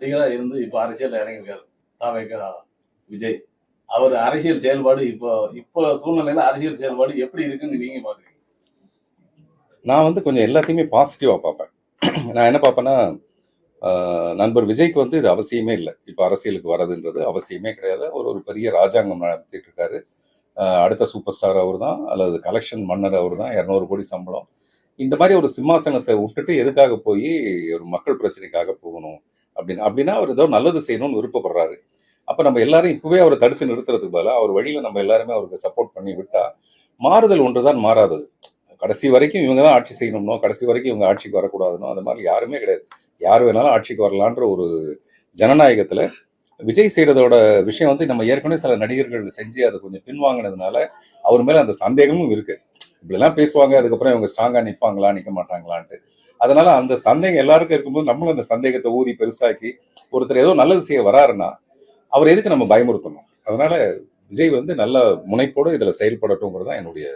நடிகரா இருந்து இப்ப அரசியல் இறங்கியிருக்காரு தாவேக்கா விஜய். அவர் அரசியல் செயல்பாடு இப்போ சூழ்நிலையில அரசியல் செயல்பாடு எப்படி இருக்குன்னு நீங்க பாக்குறீங்க? நான் கொஞ்சம் எல்லாத்தையுமே பாசிட்டிவா பார்ப்பேன். நான் என்ன பார்ப்பேன்னா, நண்பர் விஜய்க்கு இது அவசியமே இல்லை. இப்போ அரசியலுக்கு வரதுன்றது அவசியமே கிடையாது. அவர் ஒரு பெரிய ராஜாங்கம் நடத்திட்டு இருக்காரு. அடுத்த சூப்பர் ஸ்டார் அவர் தான், அல்லது கலெக்ஷன் மன்னர் அவர் தான். 200 கோடி சம்பளம். இந்த மாதிரி ஒரு சிம்மாசனத்தை விட்டுட்டு எதுக்காக போய் ஒரு மக்கள் பிரச்சனைக்காக போகணும் அப்படின்னா அவர் ஏதோ நல்லது செய்யணும்னு விருப்பப்படுறாரு. அப்போ நம்ம எல்லாரும் இப்பவே அவரை தடுத்து நிறுத்துறதுக்கு பதிலாக அவர் வழியில் நம்ம எல்லாருமே அவருக்கு சப்போர்ட் பண்ணி விட்டா மாறுதல் ஒன்றுதான் மாறாதது. கடைசி வரைக்கும் இவங்க தான் ஆட்சி செய்யணும்னோ, கடைசி வரைக்கும் இவங்க ஆட்சிக்கு வரக்கூடாதுனோ அந்த மாதிரி யாருமே கிடையாது. யார் வேணாலும் ஆட்சிக்கு வரலான்ற ஒரு ஜனநாயகத்தில் விஜய் செய்கிறதோட விஷயம் நம்ம ஏற்கனவே சில நடிகர்கள் செஞ்சு அதை கொஞ்சம் பின்வாங்கினதுனால அவர் மேலே அந்த சந்தேகமும் இருக்கு. இப்படிலாம் பேசுவாங்க, அதுக்கப்புறம் இவங்க ஸ்ட்ராங்காக நிற்பாங்களா நிற்க மாட்டாங்களான்ட்டு. அதனால அந்த சந்தேகம் எல்லாருக்கும் இருக்கும்போது நம்மளும் அந்த சந்தேகத்தை ஊதி பெருசாக்கி ஒருத்தர் ஏதோ நல்லது செய்ய வராருன்னா அவர் எதுக்கு நம்ம பயமுறுத்தணும்? அதனால விஜய் நல்ல முனைப்போடு இதில் செயல்படட்டும்ங்கிறது தான் என்னுடைய